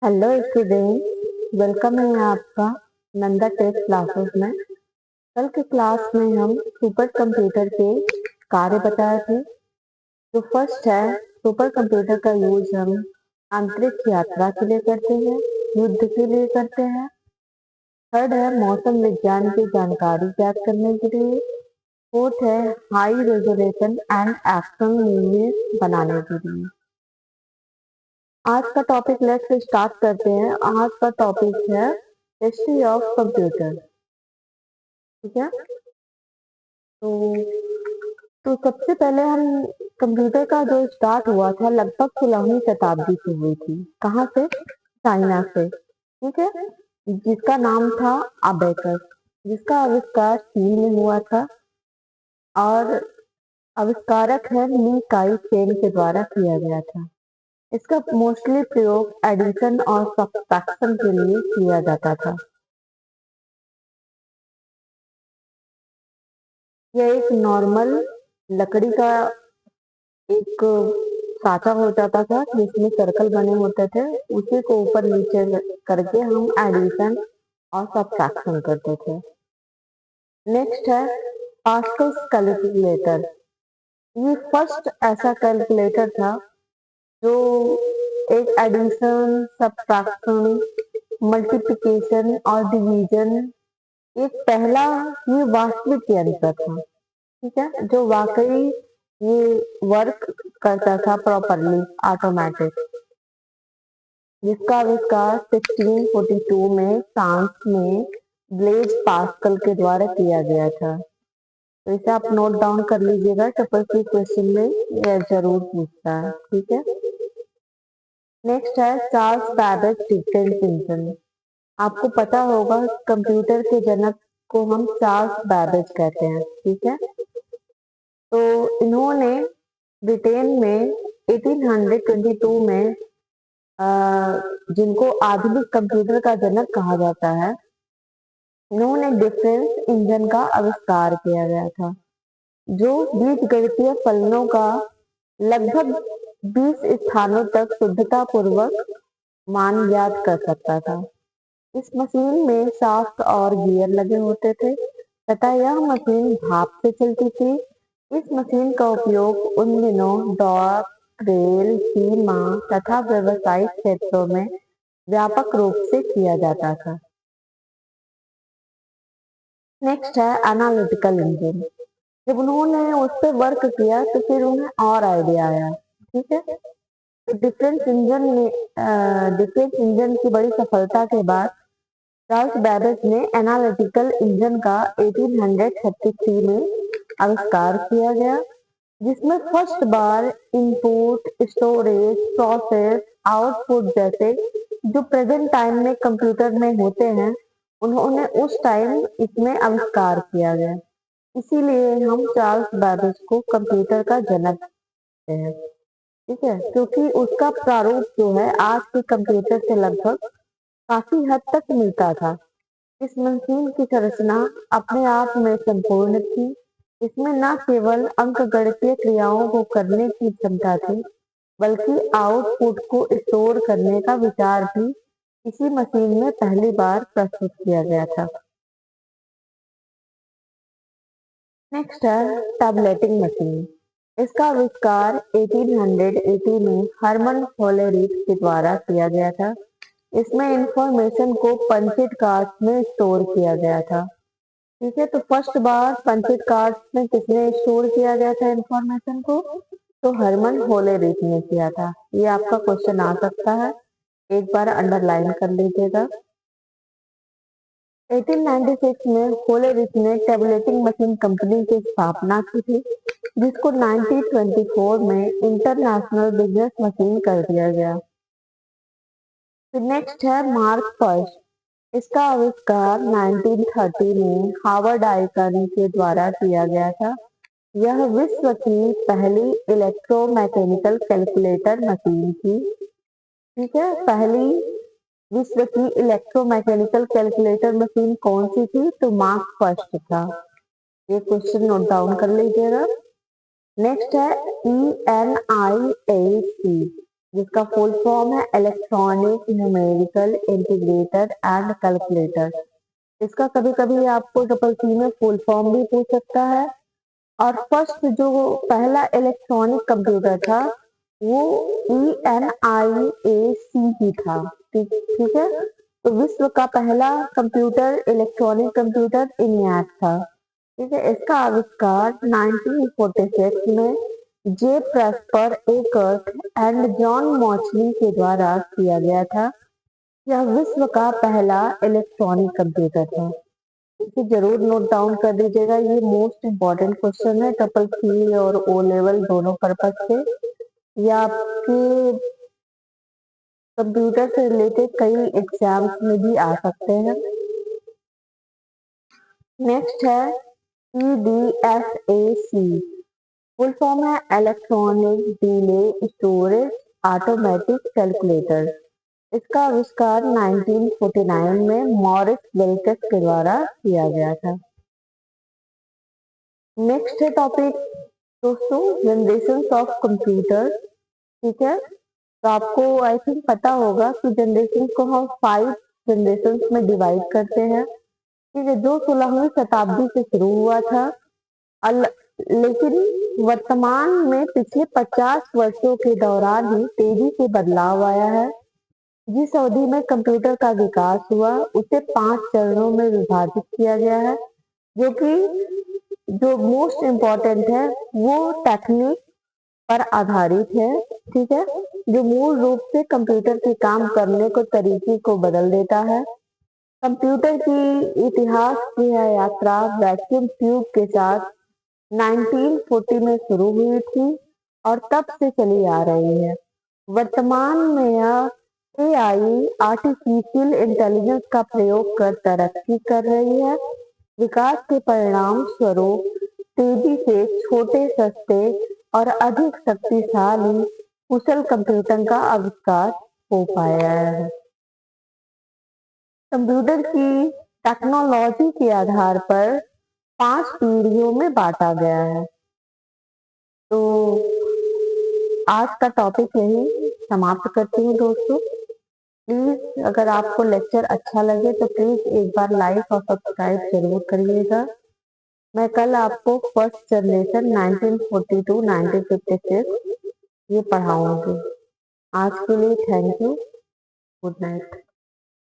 Hello student, welcome है आपका Nanda test classes में। कल के क्लास में हम सुपर कंप्यूटर के कार्य बताए थे। जो फर्स्ट है, सुपर कंप्यूटर का यूज हम अंतरिक्ष यात्रा के लिए करते हैं, युद्ध के लिए करते हैं। थर्ड है मौसम विज्ञान की जानकारी ज्ञात करने के लिए। फोर्थ है high resolution and action movies बनाने के लिए। आज का टॉपिक लेट्स स्टार्ट करते हैं। आज का टॉपिक है हिस्ट्री ऑफ कंप्यूटर। ठीक है, तो सबसे पहले हम कंप्यूटर का जो स्टार्ट हुआ था लगभग 16वीं शताब्दी से हुई थी। कहाँ से? चाइना से। ठीक है, जिसका नाम था अबेकस, जिसका आविष्कार चीन में हुआ था और आविष्कारक है ली काई चेन के द्वारा किया गया था। इसका मोस्टली प्रयोग एडिशन और सब्ट्रैक्शन के लिए किया जाता था। यह एक नॉर्मल लकड़ी का एक साँचा हो जाता था जिसमें सर्कल बने होते थे। उसी को ऊपर नीचे करके हम एडिशन और सब्ट्रैक्शन करते थे। नेक्स्ट है पास्कल्स कैलकुलेटर। ये फर्स्ट ऐसा कैलकुलेटर था जो एक एडिशन, सब्ट्रैक्शन, मल्टीप्लिकेशन और डिवीजन, एक पहला ये वास्तविक यंत्र था। ठीक है, जो वाकई ये वर्क करता था प्रॉपरली, ऑटोमेटिक, जिसका आविष्कार 1642 में फ्रांस में ब्लेज पास्कल के द्वारा किया गया था। तो इसे आप नोट डाउन कर लीजिएगा, ट्रिपल क्वेश्चन में यह जरूर पूछता है। ठीक है, नेक्स्ट है चार्ल्स बैबेज डिफरेंस इंजन। आपको पता होगा कंप्यूटर के जनक को हम चार्ल्स बैबेज कहते हैं। ठीक है, तो इन्होंने ब्रिटेन में 1822 में जिनको आधुनिक कंप्यूटर का जनक कहा जाता है, इन्होंने डिफरेंस इंजन का आविष्कार किया गया था, जो बीजगणितीय फलनों का लगभग 20 स्थानों तक शुद्धता पूर्वक मान ज्ञात कर सकता था। इस मशीन में शाफ्ट और गियर लगे होते थे तथा यह मशीन भाप से चलती थी। इस मशीन का उपयोग उन दिनों डॉक, रेल, सीमा तथा व्यावसायिक क्षेत्रों में व्यापक रूप से किया जाता था। नेक्स्ट है एनालिटिकल इंजन। जब उन्होंने उस पर वर्क किया तो फिर उन्हें और आइडिया आया। ठीक है, तो डिफरेंस इंजन की बड़ी सफलता के बाद चार्ल्स बैबेज ने एनालिटिकल इंजन का 1833 में आविष्कार किया गया, जिसमें फर्स्ट बार इनपुट, स्टोरेज, प्रोसेस, आउटपुट जैसे जो प्रेजेंट टाइम में कंप्यूटर में होते हैं, उन्होंने उस टाइम इसमें आविष्कार किया गया। इसीलिए हम चार्ल्स बैबेज को कंप्यूटर का जनक कहते हैं। ठीक है, क्योंकि उसका प्रारूप जो है आज के कंप्यूटर से लगभग काफी हद तक मिलता था। इस मशीन की संरचना अपने आप में संपूर्ण थी। इसमें न केवल अंकगणितीय क्रियाओं को करने की क्षमता थी, बल्कि आउटपुट को स्टोर करने का विचार भी इसी मशीन में पहली बार प्रस्तुत किया गया था। नेक्स्ट है टैबलेटिंग मशीन। इसका आविष्कार 1880 में हरमन होलेरिथ के द्वारा किया गया था। इसमें इंफॉर्मेशन को पंचित कार्ड्स में स्टोर किया गया था। ठीक है, तो फर्स्ट बार पंचित कार्ड्स में किसने स्टोर किया गया था इंफॉर्मेशन को? तो हरमन होलेरिथ ने किया था। ये आपका क्वेश्चन आ सकता है, एक बार अंडरलाइन कर लीजिएगा। 1896 में होलेरिथ ने टैबलेटिंग मशीन कंपनी की स्थापना की थी, जिसको 1924 में इंटरनेशनल बिजनेस मशीन कर दिया गया। नेक्स्ट है मार्क फर्स्ट। इसका आविष्कार 1930 में हार्वर्ड आइकन के द्वारा किया गया था। यह विश्व की पहली इलेक्ट्रोमैकेनिकल कैलकुलेटर मशीन थी। ठीक है, पहली विश्व की इलेक्ट्रोमैकेनिकल कैलकुलेटर मशीन कौन सी थी? तो मार्क फर्स्ट था। ये क्वेश्चन नोट डाउन कर लीजिएगा। नेक्स्ट है ENIAC। जिसका फुल फॉर्म है electronic numerical integrator and calculator. इसका कभी कभी आपको ट्रिपल सी में फुल फॉर्म भी पूछ सकता है। और फर्स्ट जो पहला इलेक्ट्रॉनिक कंप्यूटर था वो ENIAC ही था। ठीक ठीक है। तो विश्व का पहला कंप्यूटर इलेक्ट्रॉनिक कंप्यूटर ENIAC था। ठीक है। इसका आविष्कार 1946 में जे प्रेस्पर एकर्ट एंड जॉन मॉचली के द्वारा किया गया था। यह विश्व का पहला इलेक्ट्रॉनिक कंप्यूटर था। इसे जरूर नोट डाउन कर दीजिएगा, ये मोस्ट इम्पोर्टेंट क्वेश्चन है ट्रिपल सी और ओ लेवल दोनों पर्पज से। ये आपके कंप्यूटर से रिलेटेड कई एग्जाम्स में भी आ सकते हैं। नेक्स्ट है EDSAC, फुल फॉर्म है electronic delay storage automatic calculator. इसका आविष्कार 1949 में मॉरिस विल्कस के द्वारा किया गया था। नेक्स्ट है टॉपिक दोस्तों जनरेशन ऑफ कंप्यूटर। ठीक है। तो आपको आई थिंक पता होगा कि जनरेशन को हम 5 जनरेशन में डिवाइड करते हैं। ठीक है। जो 16वीं शताब्दी से शुरू हुआ था, लेकिन वर्तमान में पिछले 50 वर्षों के दौरान ही तेजी से बदलाव आया है। जिस अवधि में कंप्यूटर का विकास हुआ उसे 5 चरणों में विभाजित किया गया है, जो कि जो मोस्ट इम्पोर्टेंट है वो टेक्निक पर आधारित है। ठीक है। जो मूल रूप से कंप्यूटर के काम करने को तरीके को बदल देता है। कंप्यूटर की इतिहास की यह यात्रा वैक्यूम ट्यूब के साथ 1940 में शुरू हुई थी और तब से चली आ रही है। वर्तमान में यह AI आर्टिफिशियल इंटेलिजेंस का प्रयोग कर तरक्की कर रही है। विकास के परिणाम स्वरूप तेजी से छोटे, सस्ते और अधिक शक्तिशाली कुशल कंप्यूटर का आविष्कार हो पाया है। कंप्यूटर की टेक्नोलॉजी के आधार पर 5 पीढ़ियों में बांटा गया है। तो आज का टॉपिक यही समाप्त करती हूँ दोस्तों। प्लीज अगर आपको लेक्चर अच्छा लगे तो प्लीज एक बार लाइक और सब्सक्राइब जरूर करिएगा। मैं कल आपको फर्स्ट जनरेशन 1942 1956 ये पढ़ाऊंगी। आज के लिए थैंक यू। Good night.